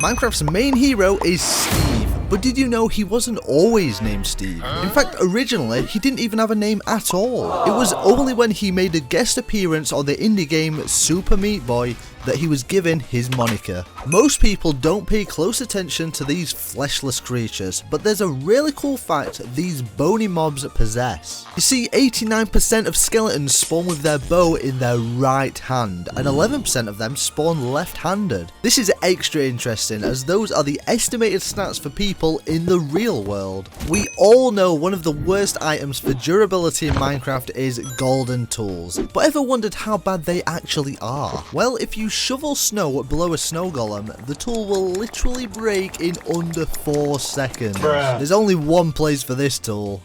Minecraft's main hero is Steve, but did you know he wasn't always named Steve? In fact, originally, he didn't even have a name at all. It was only when he made a guest appearance on the indie game Super Meat Boy that he was given his moniker. Most people don't pay close attention to these fleshless creatures, but there's a really cool fact these bony mobs possess. You see, 89% of skeletons spawn with their bow in their right hand, and 11% of them spawn left-handed. This is extra interesting, as those are the estimated stats for people in the real world. We all know one of the worst items for durability in Minecraft is golden tools, but ever wondered how bad they actually are? Well, if you shovel snow below a snow golem, the tool will literally break in under 4 seconds. There's only one place for this tool.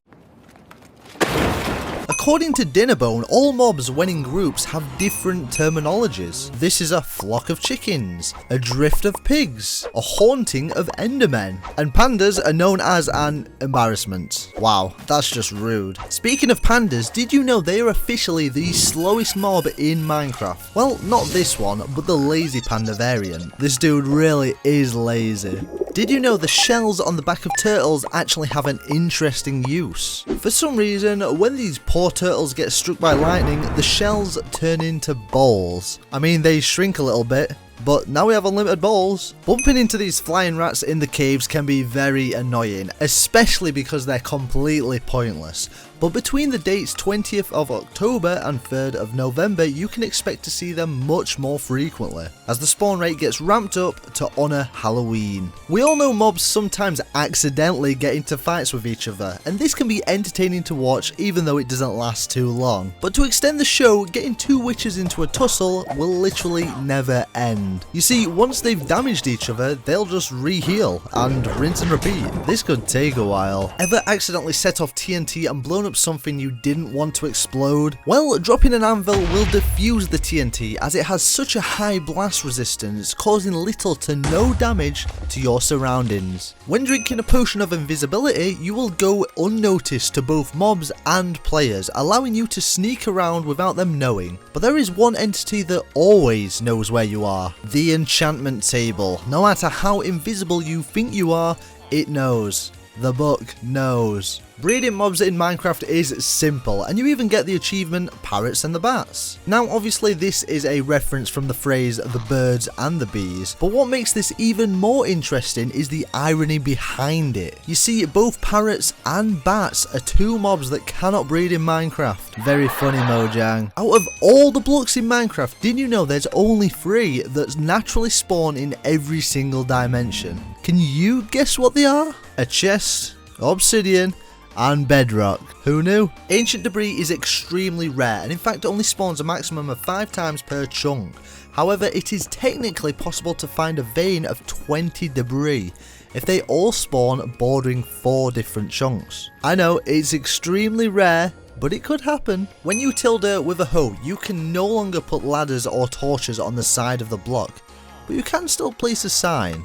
According to Dinnerbone, all mobs when in groups have different terminologies. This is a flock of chickens, a drift of pigs, a haunting of endermen, and pandas are known as an embarrassment. Wow, that's just rude. Speaking of pandas, did you know they are officially the slowest mob in Minecraft? Well, not this one, but the lazy panda variant. This dude really is lazy. Did you know the shells on the back of turtles actually have an interesting use? For some reason, when these poor turtles get struck by lightning, the shells turn into balls. I mean, they shrink a little bit, but now we have unlimited balls. Bumping into these flying rats in the caves can be very annoying, especially because they're completely pointless. But between the dates 20th of October and 3rd of November, you can expect to see them much more frequently, as the spawn rate gets ramped up to honour Halloween. We all know mobs sometimes accidentally get into fights with each other, and this can be entertaining to watch even though it doesn't last too long. But to extend the show, getting two witches into a tussle will literally never end. You see, once they've damaged each other, they'll just re-heal and rinse and repeat. This could take a while. Ever accidentally set off TNT and blown up something you didn't want to explode? Well, dropping an anvil will defuse the TNT as it has such a high blast resistance, causing little to no damage to your surroundings. When drinking a potion of invisibility, you will go unnoticed to both mobs and players, allowing you to sneak around without them knowing. But there is one entity that always knows where you are: the enchantment table. No matter how invisible you think you are, it knows. The book knows. Breeding mobs in Minecraft is simple, and you even get the achievement Parrots and the Bats. Now obviously this is a reference from the phrase the birds and the bees, but what makes this even more interesting is the irony behind it. You see, both parrots and bats are two mobs that cannot breed in Minecraft. Very funny, Mojang. Out of all the blocks in Minecraft, did you know there's only 3 that naturally spawn in every single dimension? Can you guess what they are? A chest, obsidian, and bedrock. Who knew? Ancient debris is extremely rare, and in fact only spawns a maximum of 5 times per chunk. However, it is technically possible to find a vein of 20 debris if they all spawn bordering 4 different chunks. I know, it's extremely rare, but it could happen. When you till dirt with a hoe, you can no longer put ladders or torches on the side of the block, but you can still place a sign.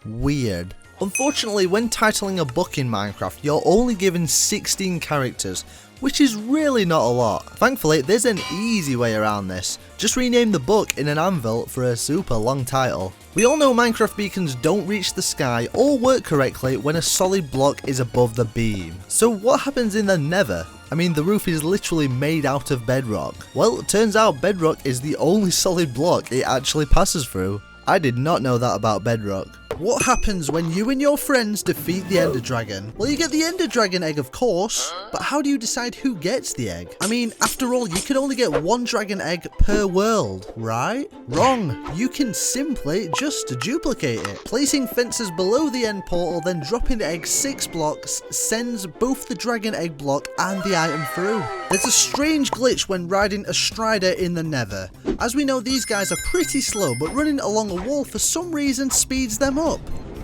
Weird. Unfortunately, when titling a book in Minecraft, you're only given 16 characters, which is really not a lot. Thankfully, there's an easy way around this. Just rename the book in an anvil for a super long title. We all know Minecraft beacons don't reach the sky or work correctly when a solid block is above the beam. So what happens in the Nether? I mean, the roof is literally made out of bedrock. Well, it turns out bedrock is the only solid block it actually passes through. I did not know that about bedrock. What happens when you and your friends defeat the Ender Dragon? Well, you get the Ender Dragon egg, of course, but how do you decide who gets the egg? I mean, after all, you can only get 1 dragon egg per world, right? Wrong. You can simply just duplicate it. Placing fences below the end portal, then dropping the egg 6 blocks sends both the dragon egg block and the item through. There's a strange glitch when riding a strider in the Nether. As we know, these guys are pretty slow, but running along a wall for some reason speeds them up.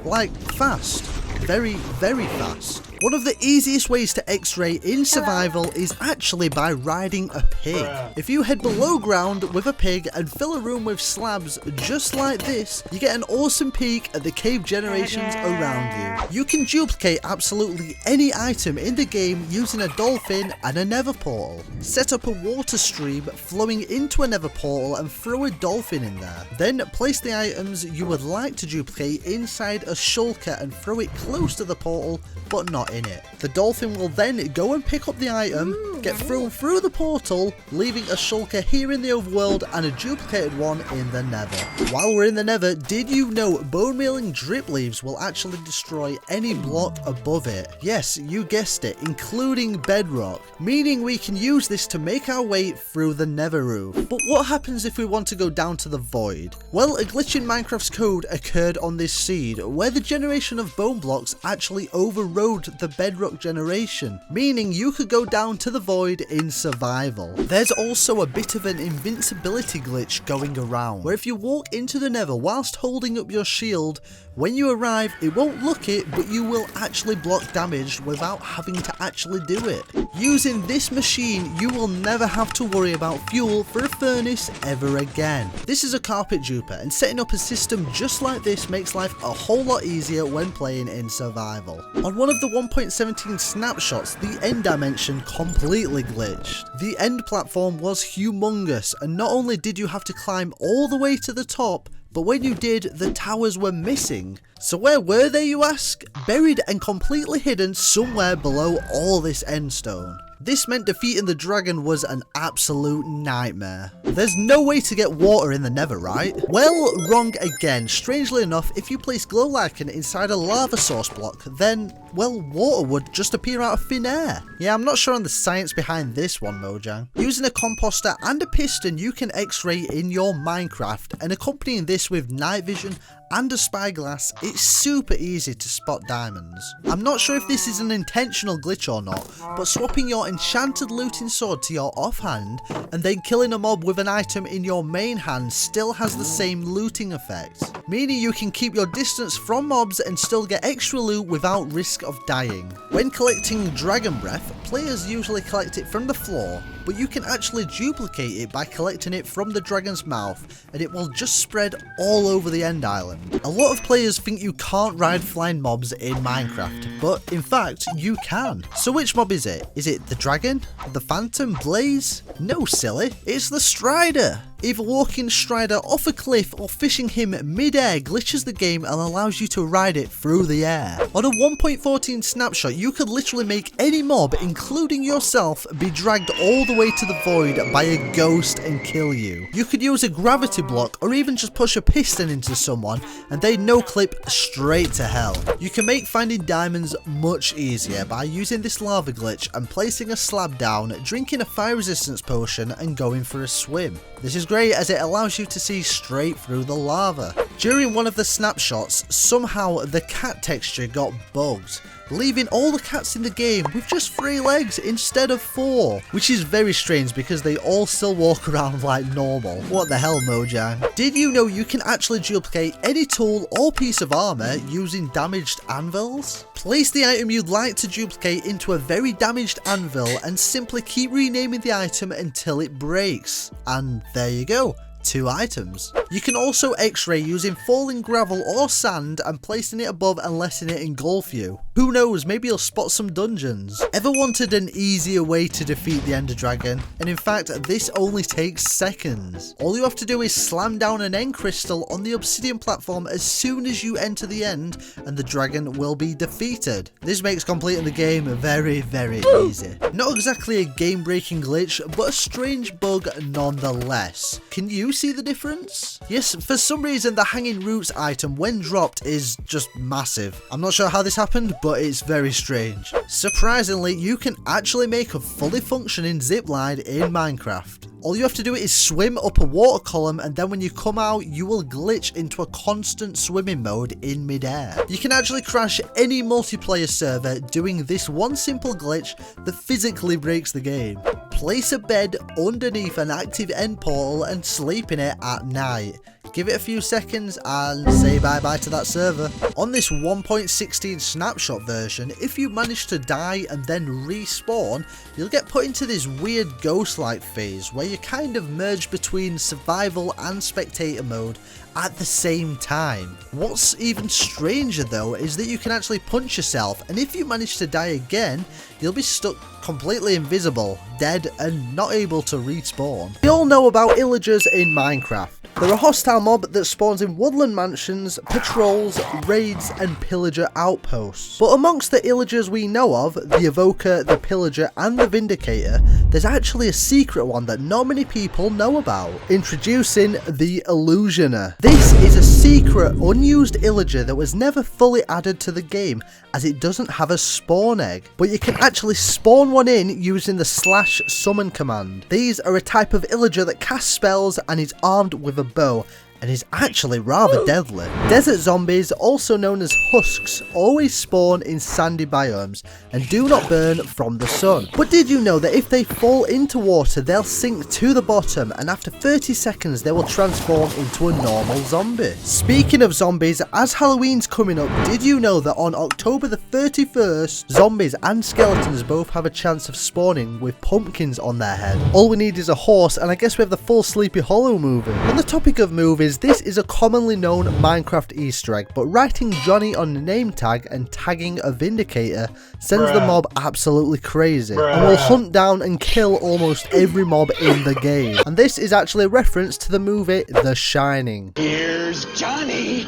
Like, fast. Very, very fast. One of the easiest ways to X-ray in survival is actually by riding a pig. If you head below ground with a pig and fill a room with slabs just like this, you get an awesome peek at the cave generations around you. You can duplicate absolutely any item in the game using a dolphin and a nether portal. Set up a water stream flowing into a nether portal and throw a dolphin in there. Then place the items you would like to duplicate inside a shulker and throw it close to the portal but not in it. The dolphin will then go and pick up the item, get thrown through the portal, leaving a shulker here in the overworld and a duplicated one in the nether. While we're in the nether, did you know bone mealing drip leaves will actually destroy any block above it? Yes, you guessed it, including bedrock, meaning we can use this to make our way through the nether roof. But what happens if we want to go down to the void? Well, a glitch in Minecraft's code occurred on this seed, where the generation of bone blocks actually overrode the bedrock generation, meaning you could go down to the void in survival. There's also a bit of an invincibility glitch going around, where if you walk into the nether whilst holding up your shield, when you arrive it won't look it, but you will actually block damage without having to actually do it. Using this machine, you will never have to worry about fuel for a furnace ever again. This is a carpet duper, and setting up a system just like this makes life a whole lot easier when playing in survival. On one of the 1.17 snapshots, the end dimension completely glitched. The end platform was humongous, and not only did you have to climb all the way to the top, but when you did, the towers were missing. So where were they, you ask? Buried and completely hidden somewhere below all this end stone. This meant defeating the dragon was an absolute nightmare. There's no way to get water in the nether, right? Well, wrong again. Strangely enough, if you place glow lichen inside a lava source block, then, well, water would just appear out of thin air. Yeah, I'm not sure on the science behind this one, Mojang. Using a composter and a piston, you can X-ray in your Minecraft, and accompanying this with night vision and a spyglass, it's super easy to spot diamonds. I'm not sure if this is an intentional glitch or not, but swapping your enchanted looting sword to your offhand and then killing a mob with an item in your main hand still has the same looting effect, meaning you can keep your distance from mobs and still get extra loot without risk of dying. When collecting dragon breath, players usually collect it from the floor, but you can actually duplicate it by collecting it from the dragon's mouth, and it will just spread all over the end island. A lot of players think you can't ride flying mobs in Minecraft, but in fact you can. So which mob is it? Is it the dragon? The phantom? Blaze? No, silly, it's the strider. Either walking strider off a cliff or fishing him mid-air glitches the game and allows you to ride it through the air. On a 1.14 snapshot, you could literally make any mob, including yourself, be dragged all the way to the void by a ghost and kill you. You could use a gravity block or even just push a piston into someone and they'd no-clip straight to hell. You can make finding diamonds much easier by using this lava glitch and placing a slab down, drinking a fire resistance potion and going for a swim. This is great as it allows you to see straight through the lava. During one of the snapshots, somehow the cat texture got bugged, leaving all the cats in the game with just 3 legs instead of 4, which is very strange because they all still walk around like normal. What the hell, Mojang? Did you know you can actually duplicate any tool or piece of armor using damaged anvils? Place the item you'd like to duplicate into a very damaged anvil and simply keep renaming the item until it breaks. And there you go. 2 items. You can also X-ray using falling gravel or sand and placing it above and letting it engulf you. Who knows, maybe you'll spot some dungeons. Ever wanted an easier way to defeat the Ender Dragon? And in fact, this only takes seconds. All you have to do is slam down an end crystal on the obsidian platform as soon as you enter the end and the dragon will be defeated. This makes completing the game very, very easy. Not exactly a game-breaking glitch, but a strange bug nonetheless. Can you see the difference? Yes, for some reason the hanging roots item when dropped is just massive. I'm not sure how this happened, but it's very strange. Surprisingly, you can actually make a fully functioning zipline in Minecraft. All you have to do is swim up a water column, and then when you come out, you will glitch into a constant swimming mode in midair. You can actually crash any multiplayer server doing this one simple glitch that physically breaks the game. Place a bed underneath an active end portal and sleep in it at night. Give it a few seconds and say bye bye to that server. On this 1.16 snapshot version, if you manage to die and then respawn, you'll get put into this weird ghost-like phase where you kind of merge between survival and spectator mode at the same time. What's even stranger though is that you can actually punch yourself, and if you manage to die again, you'll be stuck completely invisible, dead, and not able to respawn. We all know about illagers in Minecraft. They're a hostile mob that spawns in woodland mansions, patrols, raids, and pillager outposts. But amongst the illagers we know of, the evoker, the pillager, and the vindicator, there's actually a secret one that not many people know about. Introducing the illusioner. This is a secret, unused illager that was never fully added to the game, as it doesn't have a spawn egg. But you can actually spawn one in using the /summon command. These are a type of illager that casts spells and is armed with a bow, and is actually rather deadly. Desert zombies, also known as husks, always spawn in sandy biomes and do not burn from the sun. But did you know that if they fall into water, they'll sink to the bottom, and after 30 seconds they will transform into a normal zombie? Speaking of zombies, as Halloween's coming up, did you know that on October the 31st, zombies and skeletons both have a chance of spawning with pumpkins on their head? All we need is a horse, and I guess we have the full Sleepy Hollow movie. On the topic of movies, this is a commonly known Minecraft Easter egg, but writing Johnny on the name tag and tagging a vindicator sends the mob absolutely crazy and will hunt down and kill almost every mob in the game. And this is actually a reference to the movie The Shining. Here's Johnny!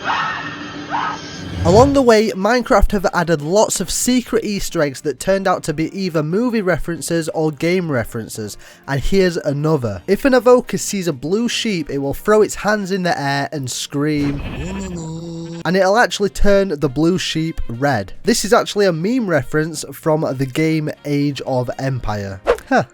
Along the way, Minecraft have added lots of secret Easter eggs that turned out to be either movie references or game references, and here's another. If an evoker sees a blue sheep, it will throw its hands in the air and scream, and it'll actually turn the blue sheep red. This is actually a meme reference from the game Age of Empire. Huh.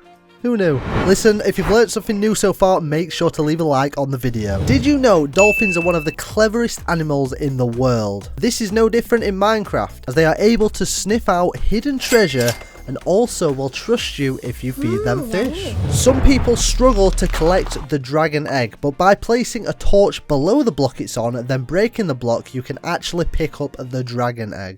Who knew? Listen, if you've learned something new so far, make sure to leave a like on the video. Did you know dolphins are one of the cleverest animals in the world? This is no different in Minecraft, as they are able to sniff out hidden treasure and also will trust you if you feed them fish. Some people struggle to collect the dragon egg, but by placing a torch below the block it's on, then breaking the block, you can actually pick up the dragon egg.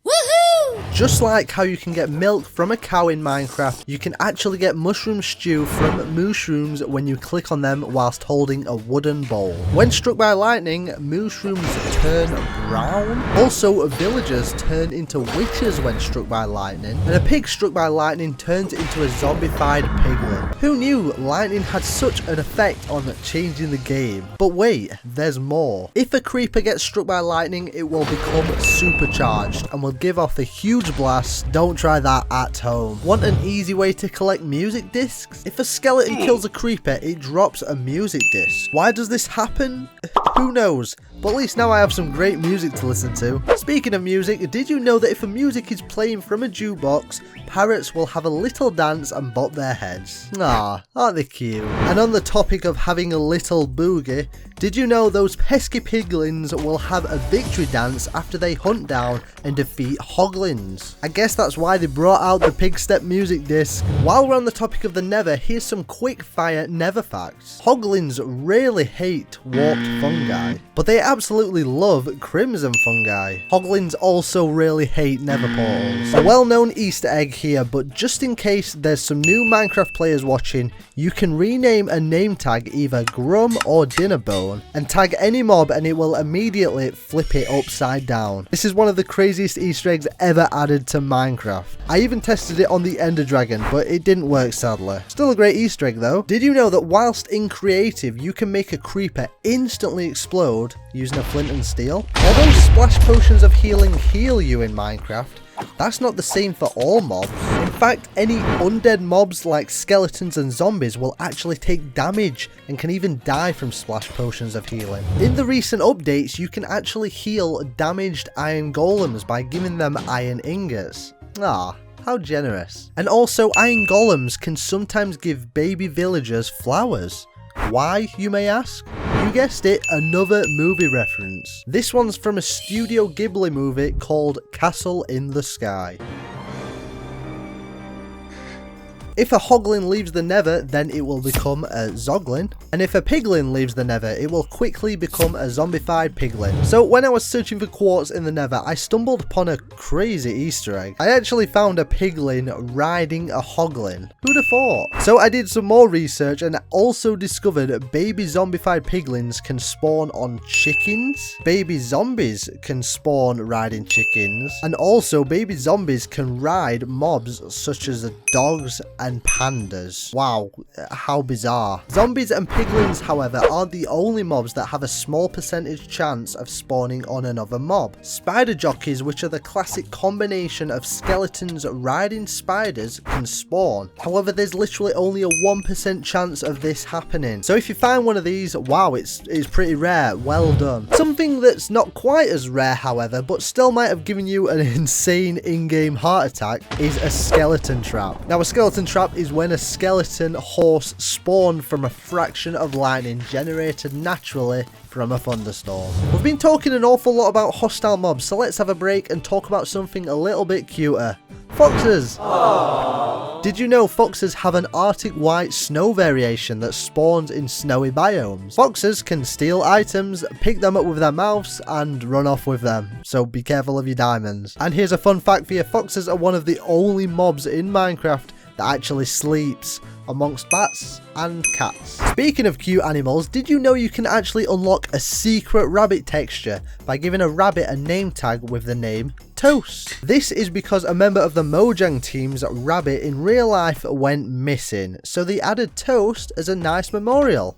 Just like how you can get milk from a cow in Minecraft, you can actually get mushroom stew from mushrooms when you click on them whilst holding a wooden bowl. When struck by lightning, mushrooms turn brown. Also, villagers turn into witches when struck by lightning, and a pig struck by lightning turns into a zombified piglet. Who knew lightning had such an effect on changing the game? But wait, there's more. If a creeper gets struck by lightning, it will become supercharged and will give off a huge blast. Don't try that at home. Want an easy way to collect music discs? If a skeleton kills a creeper, it drops a music disc. Why does this happen? Who knows? But at least now I have some great music to listen to. Speaking of music, did you know that if a music is playing from a jukebox, parrots will have a little dance and bop their heads? Ah, aren't they cute? And on the topic of having a little boogie, did you know those pesky piglins will have a victory dance after they hunt down and defeat hoglins? I guess that's why they brought out the pig step music disc. While we're on the topic of the Nether, here's some quick fire Nether facts. Hoglins really hate warped fungi, but they absolutely love crimson fungi. Hoglins also really hate Nether portals. A well-known Easter egg here, but just in case there's some new Minecraft players watching, you can rename a name tag either Grum or Dinnerbone and tag any mob and it will immediately flip it upside down. This is one of the craziest Easter eggs ever added to Minecraft. I even tested it on the Ender Dragon, but it didn't work sadly. Still a great Easter egg though. Did you know that whilst in creative you can make a creeper instantly explode using a flint and steel? Although splash potions of healing heal you in Minecraft, that's not the same for all mobs. In fact, any undead mobs like skeletons and zombies will actually take damage and can even die from splash potions of healing. In the recent updates, you can actually heal damaged iron golems by giving them iron ingots. Ah, how generous. And also, iron golems can sometimes give baby villagers flowers. Why, you may ask? You guessed it, another movie reference. This one's from a Studio Ghibli movie called Castle in the Sky. If a hoglin leaves the nether, then it will become a zoglin. And if a piglin leaves the nether, it will quickly become a zombified piglin. So when I was searching for quartz in the nether, I stumbled upon a crazy Easter egg. I actually found a piglin riding a hoglin. Who'd have thought? So I did some more research and also discovered baby zombified piglins can spawn on chickens. Baby zombies can spawn riding chickens. And also baby zombies can ride mobs such as dogs and pandas. Wow, how bizarre. Zombies and piglins, however, aren't the only mobs that have a small percentage chance of spawning on another mob. Spider jockeys, which are the classic combination of skeletons riding spiders, can spawn. However, there's literally only a 1% chance of this happening. So if you find one of these, wow, it's pretty rare. Well done. Something that's not quite as rare, however, but still might have given you an insane in-game heart attack is a skeleton trap. Now, a skeleton trap is when a skeleton horse spawned from a fraction of lightning generated naturally from a thunderstorm. We've been talking an awful lot about hostile mobs, so let's have a break and talk about something a little bit cuter. Foxes! Aww. Did you know foxes have an Arctic white snow variation that spawns in snowy biomes? Foxes can steal items, pick them up with their mouths, and run off with them, so be careful of your diamonds. And here's a fun fact for you, foxes are one of the only mobs in Minecraft that actually sleeps amongst bats and cats. Speaking of cute animals, did you know you can actually unlock a secret rabbit texture by giving a rabbit a name tag with the name Toast? This is because a member of the Mojang team's rabbit in real life went missing, so they added Toast as a nice memorial.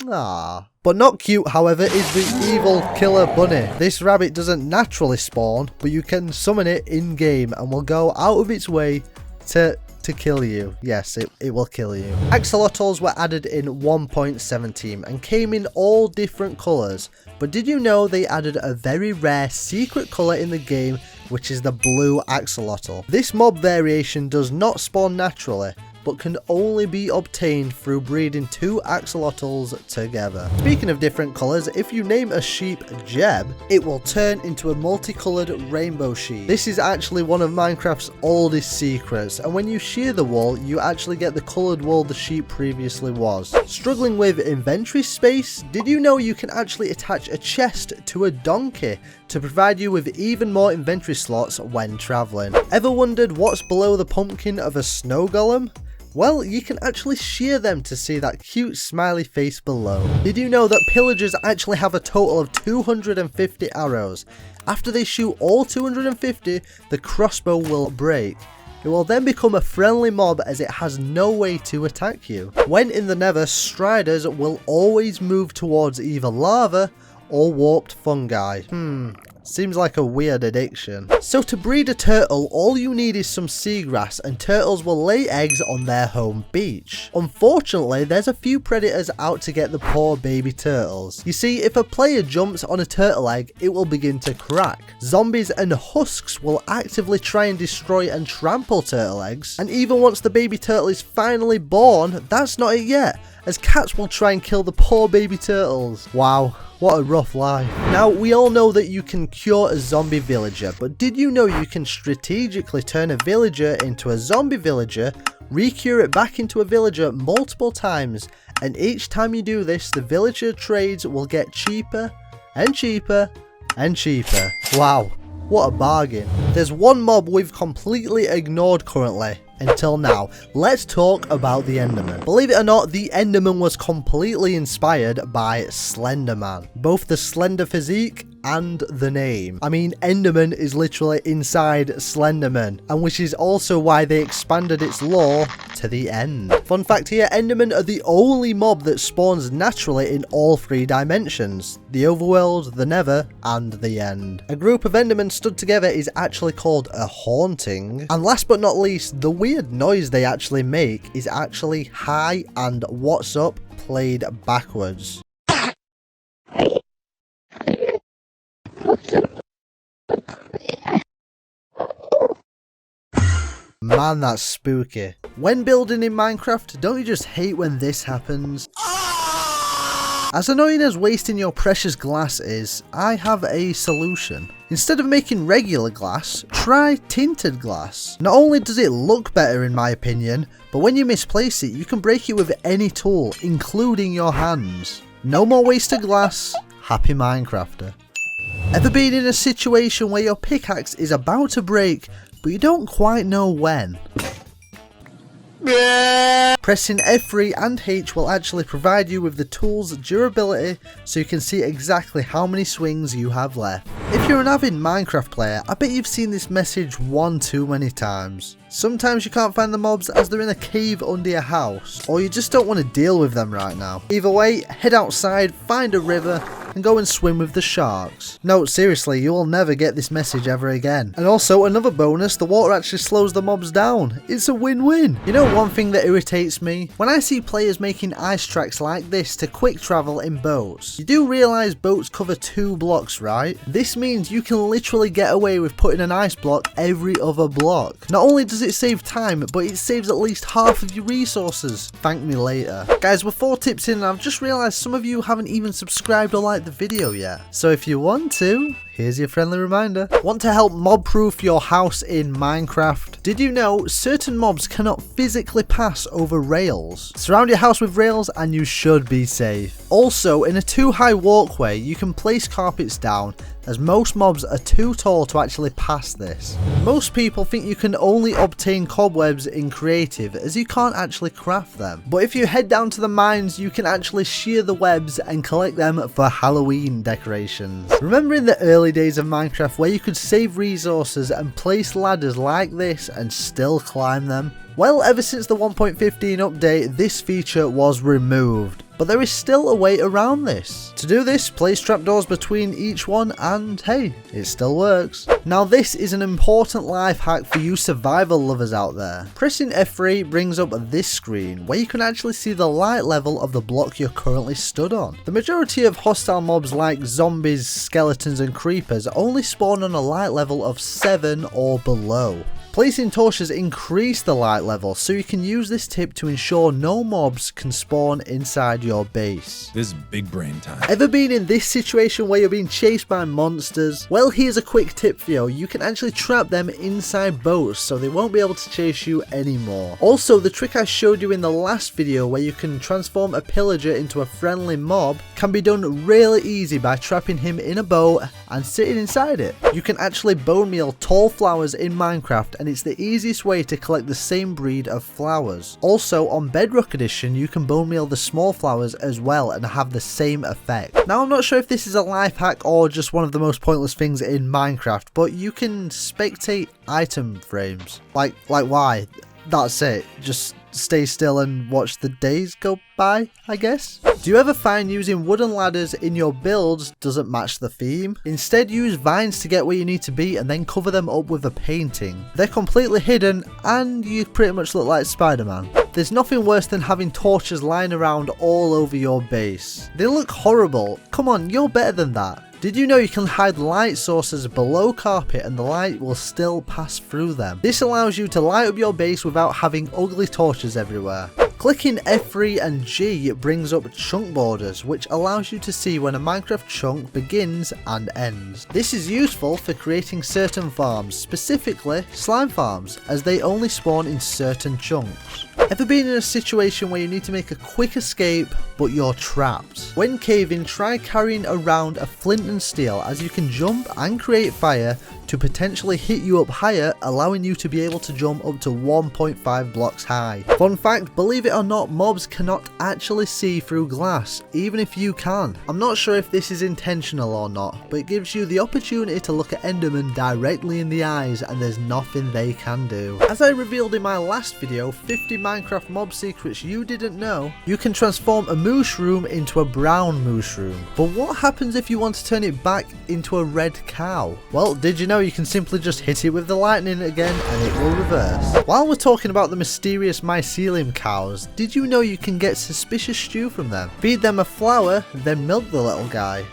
Ah. But not cute, however, is the evil killer bunny. This rabbit doesn't naturally spawn, but you can summon it in game and will go out of its way to kill you. Yes, it will kill you. Axolotls were added in 1.17 and came in all different colours, but did you know they added a very rare secret colour in the game, which is the blue axolotl? This mob variation does not spawn naturally, but can only be obtained through breeding two axolotls together. Speaking of different colours, if you name a sheep Jeb, it will turn into a multicoloured rainbow sheep. This is actually one of Minecraft's oldest secrets, and when you shear the wool, you actually get the coloured wool the sheep previously was. Struggling with inventory space? Did you know you can actually attach a chest to a donkey to provide you with even more inventory slots when travelling? Ever wondered what's below the pumpkin of a snow golem? Well, you can actually shear them to see that cute smiley face below. Did you know that pillagers actually have a total of 250 arrows? After they shoot all 250, the crossbow will break. It will then become a friendly mob as it has no way to attack you. When in the nether, striders will always move towards either lava or warped fungi. Seems like a weird addiction. So to breed a turtle, all you need is some seagrass and turtles will lay eggs on their home beach. Unfortunately, there's a few predators out to get the poor baby turtles. You see, if a player jumps on a turtle egg, it will begin to crack. Zombies and husks will actively try and destroy and trample turtle eggs. And even once the baby turtle is finally born, that's not it yet, as cats will try and kill the poor baby turtles. Wow. What a rough life. Now, we all know that you can cure a zombie villager, but did you know you can strategically turn a villager into a zombie villager, recure it back into a villager multiple times, and each time you do this, the villager trades will get cheaper and cheaper and cheaper. Wow, what a bargain. There's one mob we've completely ignored currently. Until now, let's talk about the Enderman. Believe it or not, the Enderman was completely inspired by Slenderman. Both the slender physique and the name. I mean, Enderman is literally inside Slenderman, and which is also why they expanded its lore to the end. Fun fact here, Endermen are the only mob that spawns naturally in all three dimensions. The overworld, the nether, and the end. A group of Endermen stood together is actually called a haunting. And last but not least, the weird noise they actually make is actually hi and what's up played backwards. Man, that's spooky. When building in Minecraft, don't you just hate when this happens? As annoying as wasting your precious glass is, I have a solution. Instead of making regular glass, try tinted glass. Not only does it look better in my opinion, but when you misplace it, you can break it with any tool, including your hands. No more wasted glass, happy Minecrafter. Ever been in a situation where your pickaxe is about to break, but you don't quite know when? Pressing F3 and H will actually provide you with the tool's durability so you can see exactly how many swings you have left. If you're an avid Minecraft player, I bet you've seen this message one too many times. Sometimes you can't find the mobs as they're in a cave under your house, or you just don't want to deal with them right now. Either way, head outside, find a river, and go and swim with the sharks. No, seriously, you will never get this message ever again. And also, another bonus, the water actually slows the mobs down. It's a win-win. You know one thing that irritates me? When I see players making ice tracks like this to quick travel in boats. You do realise boats cover 2 blocks, right? This means you can literally get away with putting an ice block every other block. Not only does it save time, but it saves at least half of your resources. Thank me later. Guys, we're 4 tips in and I've just realised some of you haven't even subscribed or liked the video yet. So if you want to, here's your friendly reminder. Want to help mob-proof your house in Minecraft? Did you know certain mobs cannot physically pass over rails? Surround your house with rails and you should be safe. Also, in a too high walkway, you can place carpets down, as most mobs are too tall to actually pass this. Most people think you can only obtain cobwebs in creative, as you can't actually craft them. But if you head down to the mines, you can actually shear the webs and collect them for Halloween decorations. Remember in the early days of Minecraft where you could save resources and place ladders like this and still climb them? Well, ever since the 1.15 update, this feature was removed. But there is still a way around this. To do this, place trapdoors between each one and hey, it still works. Now this is an important life hack for you survival lovers out there. Pressing F3 brings up this screen where you can actually see the light level of the block you're currently stood on. The majority of hostile mobs like zombies, skeletons and creepers only spawn on a light level of 7 or below. Placing torches increase the light level, so you can use this tip to ensure no mobs can spawn inside your base. This is big brain time. Ever been in this situation where you're being chased by monsters? Well, here's a quick tip for you. You can actually trap them inside boats so they won't be able to chase you anymore. Also, the trick I showed you in the last video where you can transform a pillager into a friendly mob can be done really easy by trapping him in a boat and sitting inside it. You can actually bone meal tall flowers in Minecraft, and it's the easiest way to collect the same breed of flowers. Also, on Bedrock Edition, you can bone meal the small flowers as well and have the same effect. Now, I'm not sure if this is a life hack or just one of the most pointless things in Minecraft, but you can spectate item frames. Like why? That's it. Just stay still and watch the days go by, I guess. Do you ever find using wooden ladders in your builds doesn't match the theme? Instead, use vines to get where you need to be and then cover them up with a painting. They're completely hidden and you pretty much look like Spider-Man. There's nothing worse than having torches lying around all over your base. They look horrible. Come on, you're better than that. Did you know you can hide light sources below carpet and the light will still pass through them? This allows you to light up your base without having ugly torches everywhere. Clicking F3 and G brings up chunk borders, which allows you to see when a Minecraft chunk begins and ends. This is useful for creating certain farms, specifically slime farms, as they only spawn in certain chunks. Ever been in a situation where you need to make a quick escape, but you're trapped? When caving, try carrying around a flint and steel, as you can jump and create fire to potentially hit you up higher, allowing you to be able to jump up to 1.5 blocks high. Fun fact, believe it or not, mobs cannot actually see through glass, even if you can. I'm not sure if this is intentional or not, but it gives you the opportunity to look at Enderman directly in the eyes and there's nothing they can do. As I revealed in my last video, 50 Minecraft mob secrets you didn't know, you can transform a mushroom into a brown mushroom. But what happens if you want to turn it back into a red cow? Well, did you know you can simply just hit it with the lightning again and it will reverse? While we're talking about the mysterious mycelium cows, did you know you can get suspicious stew from them? Feed them a flower, then milk the little guy.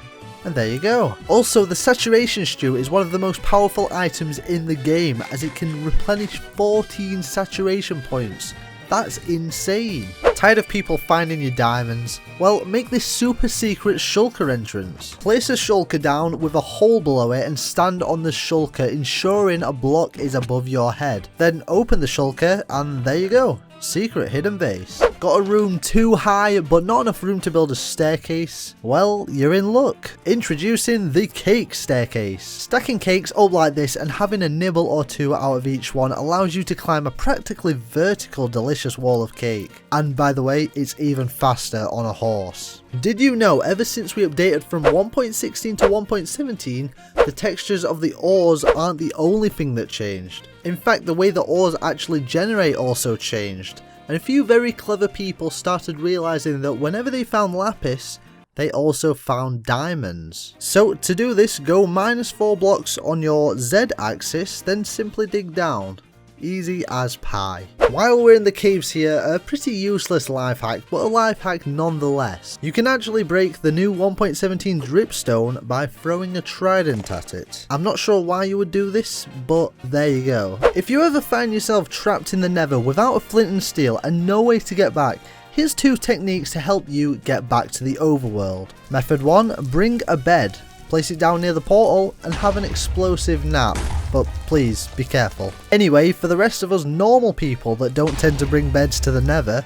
And there you go. Also, the saturation stew is one of the most powerful items in the game, as it can replenish 14 saturation points That's insane. Tired of people finding your diamonds? Well, make this super secret shulker entrance. Place a shulker down with a hole below it and stand on the shulker, ensuring a block is above your head. Then open the shulker and there you go. Secret hidden base. Got a room too high but not enough room to build a staircase? Well, you're in luck. Introducing the cake staircase. Stacking cakes up like this and having a nibble or two out of each one allows you to climb a practically vertical delicious wall of cake. And by the way, it's even faster on a horse. Did you know ever since we updated from 1.16 to 1.17, the textures of the ores aren't the only thing that changed. In fact, the way the ores actually generate also changed, and a few very clever people started realizing that whenever they found lapis, they also found diamonds. So to do this, go -4 blocks on your Z axis, then simply dig down. Easy as pie. While we're in the caves here, a pretty useless life hack, but a life hack nonetheless. You can actually break the new 1.17 dripstone by throwing a trident at it. I'm not sure why you would do this, but there you go. If you ever find yourself trapped in the Nether without a flint and steel and no way to get back, here's 2 techniques to help you get back to the overworld. Method 1, bring a bed. Place it down near the portal and have an explosive nap, but please be careful. Anyway, for the rest of us normal people that don't tend to bring beds to the Nether,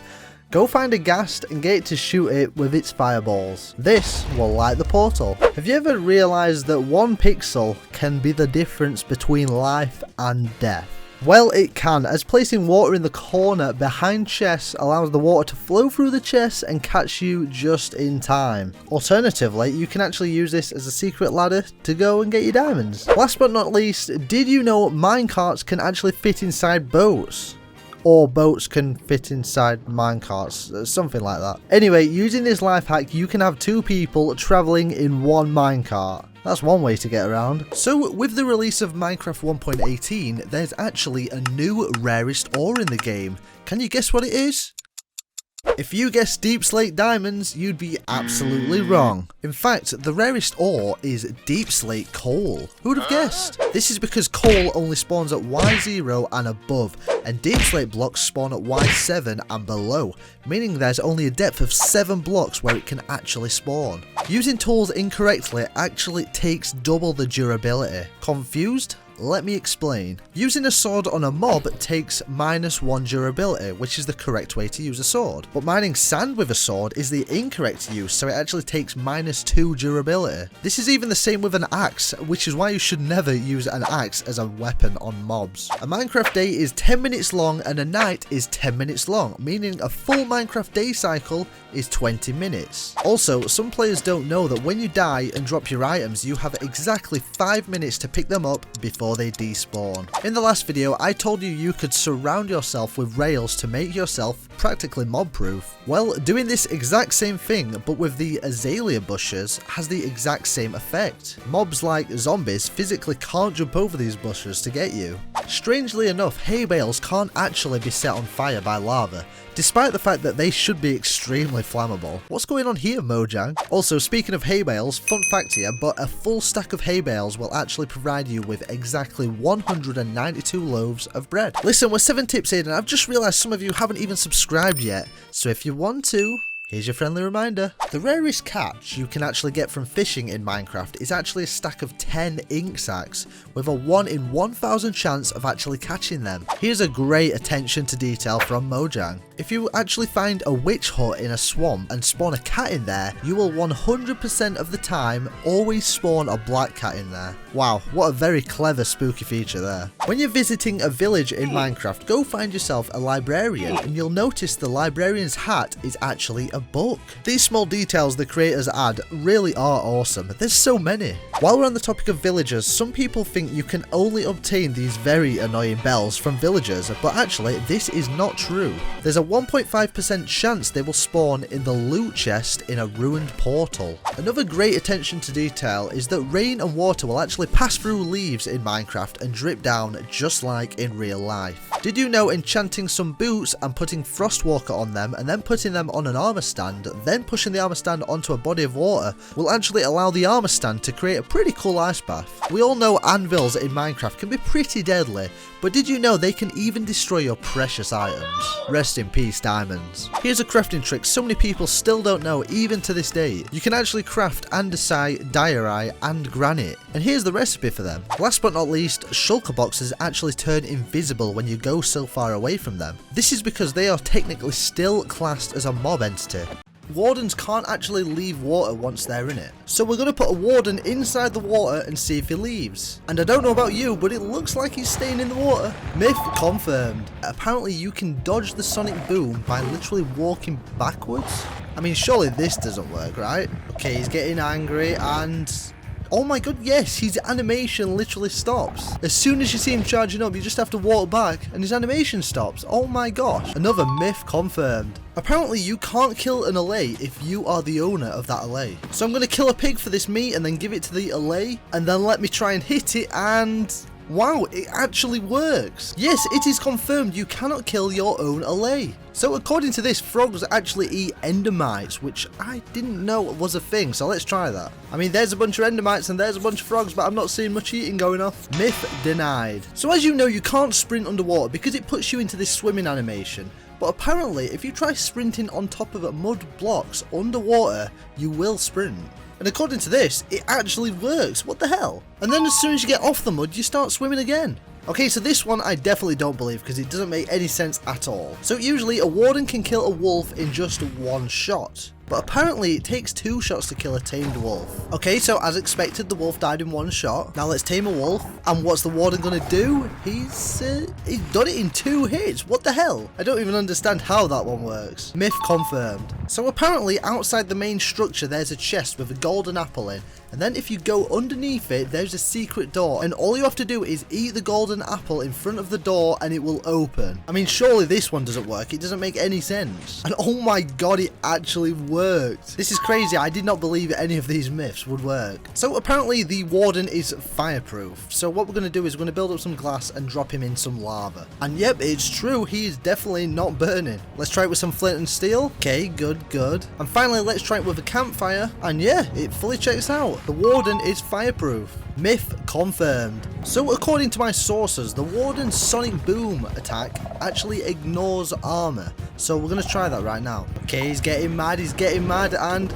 go find a ghast and get it to shoot it with its fireballs. This will light the portal. Have you ever realised that 1 pixel can be the difference between life and death? Well, it can, as placing water in the corner behind chests allows the water to flow through the chests and catch you just in time. Alternatively, you can actually use this as a secret ladder to go and get your diamonds. Last but not least, did you know minecarts can actually fit inside boats? Or boats can fit inside minecarts, something like that. Anyway, using this life hack, you can have 2 people travelling in 1 minecart. That's one way to get around. So with the release of Minecraft 1.18, there's actually a new rarest ore in the game. Can you guess what it is? If you guessed deep slate diamonds, you'd be absolutely wrong. In fact, the rarest ore is deep slate coal. Who would have guessed? This is because coal only spawns at Y0 and above, and deep slate blocks spawn at Y7 and below, meaning there's only a depth of 7 blocks where it can actually spawn. Using tools incorrectly actually takes double the durability. Confused? Let me explain. Using a sword on a mob takes -1 durability, which is the correct way to use a sword. But mining sand with a sword is the incorrect use, so it actually takes -2 durability. This is even the same with an axe, which is why you should never use an axe as a weapon on mobs. A Minecraft day is 10 minutes long and a night is 10 minutes long, meaning a full Minecraft day cycle is 20 minutes. Also, some players don't know that when you die and drop your items, you have exactly 5 minutes to pick them up before they despawn. In the last video, I told you could surround yourself with rails to make yourself practically mob proof. Well, doing this exact same thing but with the azalea bushes has the exact same effect. Mobs like zombies physically can't jump over these bushes to get you. Strangely enough, hay bales can't actually be set on fire by lava, despite the fact that they should be extremely flammable. What's going on here, Mojang? Also, speaking of hay bales, fun fact here, but a full stack of hay bales will actually provide you with exactly 192 loaves of bread. Listen, we're 7 tips in and I've just realised some of you haven't even subscribed yet, so if you want to, here's your friendly reminder. The rarest catch you can actually get from fishing in Minecraft is actually a stack of 10 ink sacs with a 1 in 1000 chance of actually catching them. Here's a great attention to detail from Mojang. If you actually find a witch hut in a swamp and spawn a cat in there, you will 100% of the time always spawn a black cat in there. Wow, what a very clever spooky feature there. When you're visiting a village in Minecraft, go find yourself a librarian and you'll notice the librarian's hat is actually a book. These small details the creators add really are awesome. There's so many. While we're on the topic of villagers, some people think you can only obtain these very annoying bells from villagers, but actually this is not true. There's a 1.5% chance they will spawn in the loot chest in a ruined portal. Another great attention to detail is that rain and water will actually pass through leaves in Minecraft and drip down just like in real life. Did you know enchanting some boots and putting Frostwalker on them and then putting them on an armor stand, then pushing the armor stand onto a body of water will actually allow the armor stand to create a pretty cool ice bath? We all know anvils in Minecraft can be pretty deadly, but did you know they can even destroy your precious items? Rest in peace, diamonds. Here's a crafting trick so many people still don't know even to this day. You can actually craft andesite, diorite and granite, and here's the recipe for them. Last but not least, shulker boxes actually turn invisible when you go so far away from them. This is because they are technically still classed as a mob entity. Wardens can't actually leave water once they're in it. So we're going to put a warden inside the water and see if he leaves. And I don't know about you, but it looks like he's staying in the water. Myth confirmed. Apparently you can dodge the sonic boom by literally walking backwards. I mean, surely this doesn't work, right? Okay, he's getting angry and... oh my god, yes, his animation literally stops. As soon as you see him charging up, you just have to walk back and his animation stops. Oh my gosh. Another myth confirmed. Apparently you can't kill an allay if you are the owner of that allay. So I'm going to kill a pig for this meat and then give it to the allay and then let me try and hit it and... wow, it actually works. Yes, it is confirmed you cannot kill your own allay. So according to this, frogs actually eat endermites, which I didn't know was a thing, so let's try that. I mean, there's a bunch of endermites and there's a bunch of frogs, but I'm not seeing much eating going off. Myth denied. So as you know, you can't sprint underwater because it puts you into this swimming animation. But apparently, if you try sprinting on top of mud blocks underwater, you will sprint. And according to this, it actually works. What the hell? And then as soon as you get off the mud, you start swimming again. Okay, so this one I definitely don't believe because it doesn't make any sense at all. So usually a warden can kill a wolf in just one shot. But apparently it takes 2 shots to kill a tamed wolf. Okay, so as expected, the wolf died in 1 shot. Now let's tame a wolf. And what's the warden gonna do? He's done it in 2 hits. What the hell? I don't even understand how that one works. Myth confirmed. So apparently outside the main structure, there's a chest with a golden apple in. And then if you go underneath it, there's a secret door. And all you have to do is eat the golden apple in front of the door and it will open. I mean, surely this one doesn't work. It doesn't make any sense. And oh my god, it actually worked. This is crazy. I did not believe any of these myths would work. So apparently the warden is fireproof. So what we're going to do is we're going to build up some glass and drop him in some lava. And yep, it's true. He is definitely not burning. Let's try it with some flint and steel. Okay, good. And finally, let's try it with a campfire. And yeah, it fully checks out. The warden is fireproof. Myth confirmed. So according to my sources, the warden's sonic boom attack actually ignores armor. So we're going to try that right now. Okay, he's getting mad, and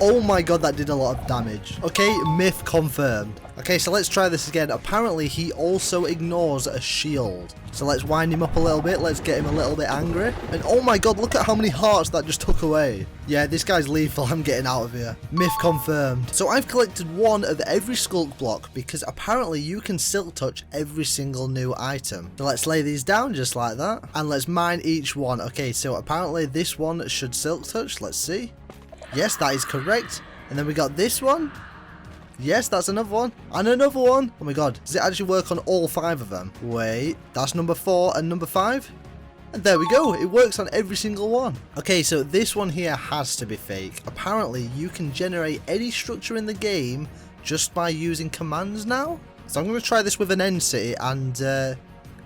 oh my god, that did a lot of damage. Okay, myth confirmed. Okay, so let's try this again. Apparently, he also ignores a shield. So let's wind him up a little bit. Let's get him a little bit angry. And oh my god, look at how many hearts that just took away. Yeah, this guy's lethal. I'm getting out of here. Myth confirmed. So I've collected 1 of every sculk block because apparently you can silk touch every single new item. So let's lay these down just like that. And let's mine each one. Okay, so apparently this one should silk touch. Let's see. Yes, that is correct. And then we got this one. Yes, that's another one. And another one. Oh my god. Does it actually work on all 5 of them? Wait. That's number 4 and number 5. And there we go. It works on every single one. Okay, so this one here has to be fake. Apparently, you can generate any structure in the game just by using commands now. So I'm going to try this with an end city and...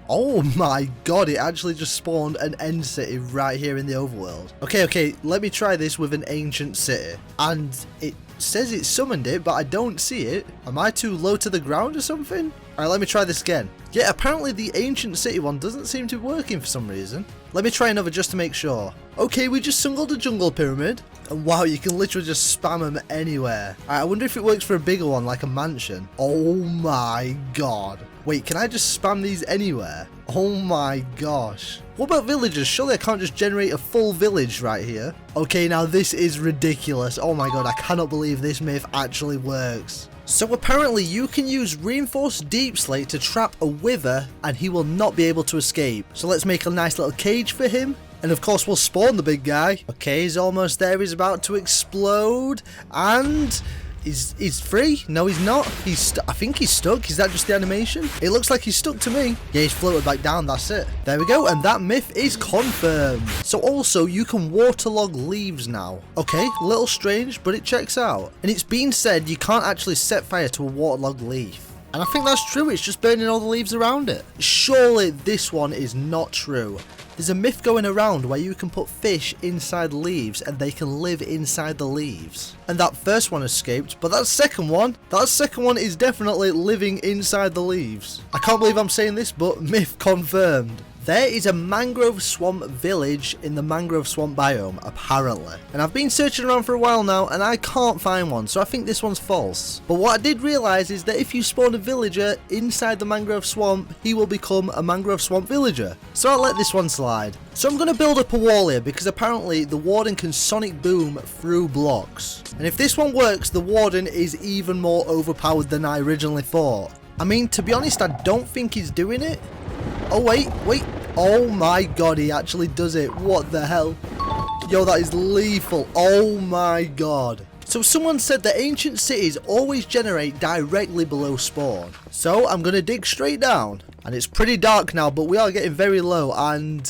oh my god, it actually just spawned an end city right here in the overworld. Okay, let me try this with an ancient city. And it says it summoned it, but I don't see it. Am I too low to the ground or something? Alright, let me try this again. Yeah, apparently the ancient city one doesn't seem to be working for some reason. Let me try another just to make sure. Okay, we just sungled a jungle pyramid. And wow, you can literally just spam them anywhere. Alright, I wonder if it works for a bigger one, like a mansion. Oh my god. Wait, can I just spam these anywhere? Oh my gosh. What about villagers? Surely I can't just generate a full village right here. Okay, now this is ridiculous. Oh my god, I cannot believe this myth actually works. So apparently you can use reinforced deep slate to trap a wither and he will not be able to escape. So let's make a nice little cage for him. And of course we'll spawn the big guy. Okay, he's almost there. He's about to explode. And... He's free? No, he's not. I think he's stuck. Is that just the animation? It looks like he's stuck to me. Yeah, he's floated back down. That's it. There we go. And that myth is confirmed. So also, you can waterlog leaves now. Okay, a little strange, but it checks out. And it's been said you can't actually set fire to a waterlogged leaf. And I think that's true. It's just burning all the leaves around it. Surely this one is not true. There's a myth going around where you can put fish inside leaves and they can live inside the leaves. And that first one escaped, but that second one is definitely living inside the leaves. I can't believe I'm saying this, but myth confirmed. There is a mangrove swamp village in the mangrove swamp biome, apparently. And I've been searching around for a while now and I can't find one, so I think this one's false. But what I did realise is that if you spawn a villager inside the mangrove swamp, he will become a mangrove swamp villager. So I'll let this one slide. So I'm going to build up a wall here because apparently the Warden can sonic boom through blocks. And if this one works, the Warden is even more overpowered than I originally thought. I mean, to be honest, I don't think he's doing it. Oh, wait. Oh my god, he actually does it. What the hell? Yo, that is lethal. Oh my god. So someone said that ancient cities always generate directly below spawn. So I'm going to dig straight down. And it's pretty dark now, but we are getting very low. And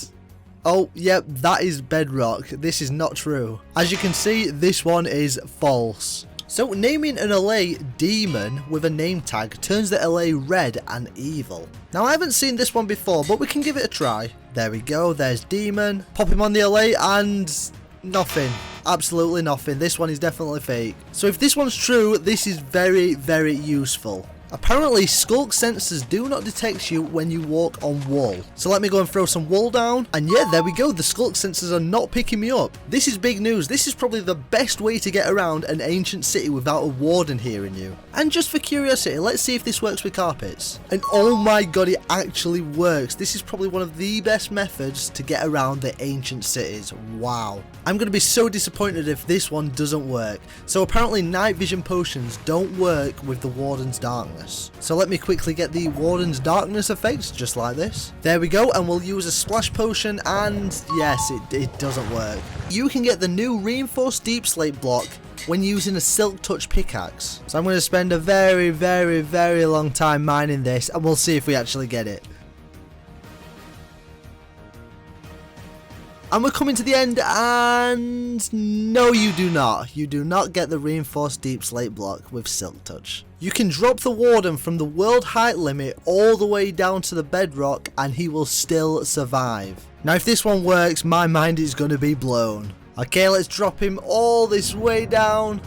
oh, yep, that is bedrock. This is not true. As you can see, this one is false. So naming an LA demon with a name tag turns the LA red and evil. Now I haven't seen this one before, but we can give it a try. There we go, there's demon. Pop him on the LA and nothing. Absolutely nothing. This one is definitely fake. So if this one's true, this is very, very useful. Apparently, skulk sensors do not detect you when you walk on wool. So let me go and throw some wool down. And yeah, there we go. The skulk sensors are not picking me up. This is big news. This is probably the best way to get around an ancient city without a warden hearing you. And just for curiosity, let's see if this works with carpets. And oh my god, it actually works. This is probably one of the best methods to get around the ancient cities. Wow. I'm going to be so disappointed if this one doesn't work. So apparently night vision potions don't work with the Warden's darkness. So let me quickly get the Warden's darkness effect, just like this. There we go, and we'll use a splash potion, and yes, it doesn't work. You can get the new reinforced deep slate block when using a silk touch pickaxe. So I'm going to spend a very, very, very long time mining this, and we'll see if we actually get it. And we're coming to the end, and no, you do not. You do not get the reinforced deep slate block with silk touch. You can drop the Warden from the world height limit all the way down to the bedrock and he will still survive. Now if this one works, my mind is going to be blown. Okay, let's drop him all this way down.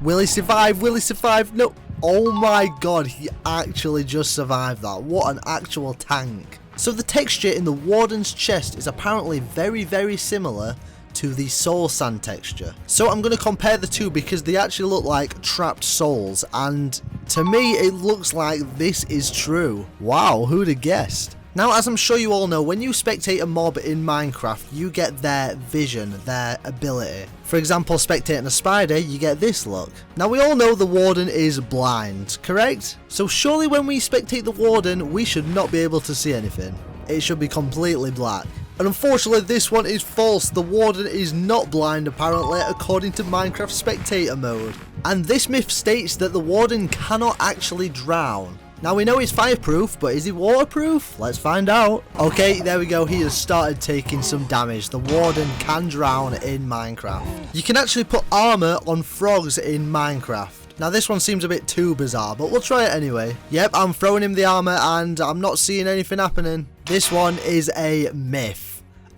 Will he survive? Will he survive? No. Oh my god, he actually just survived that. What an actual tank. So the texture in the Warden's chest is apparently very, very similar to the soul sand texture. So I'm going to compare the two because they actually look like trapped souls, and to me it looks like this is true. Wow, who'd have guessed? Now, as I'm sure you all know, when you spectate a mob in Minecraft, you get their vision, their ability. For example, spectating a spider, you get this look. Now, we all know the Warden is blind, correct? So surely when we spectate the Warden, we should not be able to see anything. It should be completely black. And unfortunately, this one is false. The Warden is not blind, apparently, according to Minecraft Spectator mode. And this myth states that the Warden cannot actually drown. Now, we know he's fireproof, but is he waterproof? Let's find out. Okay, there we go. He has started taking some damage. The Warden can drown in Minecraft. You can actually put armor on frogs in Minecraft. Now, this one seems a bit too bizarre, but we'll try it anyway. Yep, I'm throwing him the armor, and I'm not seeing anything happening. This one is a myth.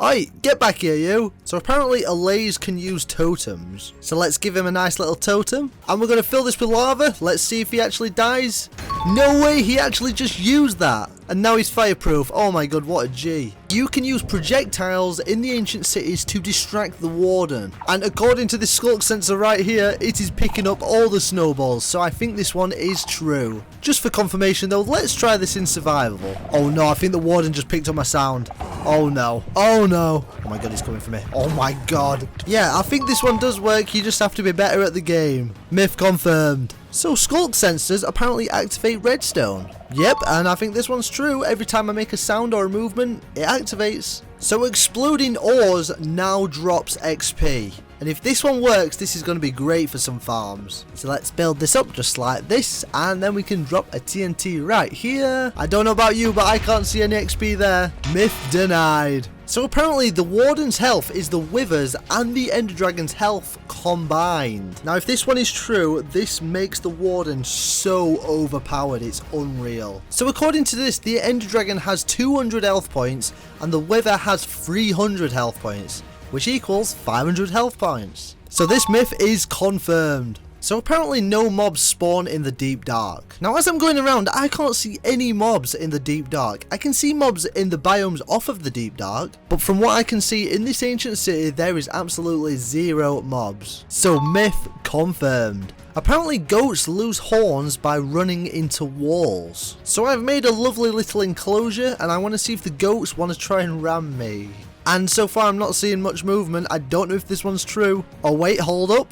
Oi, get back here, you. So apparently Allays can use totems. So let's give him a nice little totem. And we're going to fill this with lava. Let's see if he actually dies. No way, he actually just used that. And now he's fireproof. Oh my god, what a G. You can use projectiles in the ancient cities to distract the Warden. And according to the skulk sensor right here, it is picking up all the snowballs. So I think this one is true. Just for confirmation though, let's try this in survivable. Oh no, I think the Warden just picked up my sound. Oh no. Oh no. Oh my god, he's coming for me. Oh my god. Yeah, I think this one does work. You just have to be better at the game. Myth confirmed. So skulk sensors apparently activate redstone. Yep, and I think this one's true. Every time I make a sound or a movement, it activates. So exploding ores now drops XP. And if this one works, this is going to be great for some farms. So let's build this up just like this, and then we can drop a TNT right here. I don't know about you, but I can't see any XP there. Myth denied. So apparently the Warden's health is the Wither's and the Ender Dragon's health combined. Now if this one is true, this makes the Warden so overpowered, it's unreal. So according to this, the Ender Dragon has 200 health points and the Wither has 300 health points, which equals 500 health points. So this myth is confirmed. So apparently no mobs spawn in the deep dark. Now as I'm going around, I can't see any mobs in the deep dark. I can see mobs in the biomes off of the deep dark, but from what I can see in this ancient city, there is absolutely zero mobs. So myth confirmed. Apparently goats lose horns by running into walls. So I've made a lovely little enclosure and I want to see if the goats want to try and ram me. And so far I'm not seeing much movement. I don't know if this one's true. Oh wait, hold up.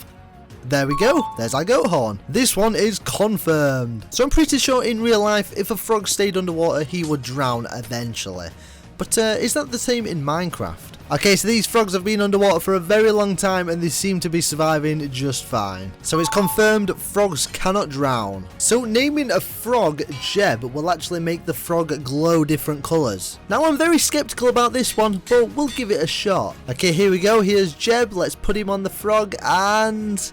There we go, there's our goat horn. This one is confirmed. So I'm pretty sure in real life, if a frog stayed underwater, he would drown eventually. But is that the same in Minecraft? Okay, so these frogs have been underwater for a very long time and they seem to be surviving just fine. So it's confirmed frogs cannot drown. So naming a frog Jeb will actually make the frog glow different colours. Now I'm very skeptical about this one, but we'll give it a shot. Okay, here we go, here's Jeb, let's put him on the frog and...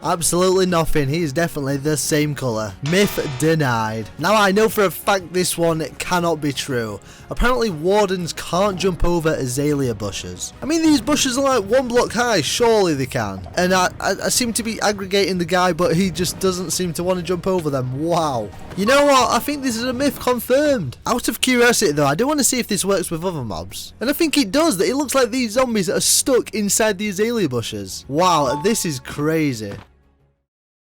absolutely nothing. He is definitely the same colour. Myth denied. Now I know for a fact this one cannot be true. Apparently wardens can't jump over azalea bushes. I mean, these bushes are like 1 block high. Surely they can. And I seem to be aggregating the guy, but he just doesn't seem to want to jump over them. Wow. You know what? I think this is a myth confirmed. Out of curiosity though, I do want to see if this works with other mobs. And I think it does. That it looks like these zombies are stuck inside the azalea bushes. Wow, this is crazy.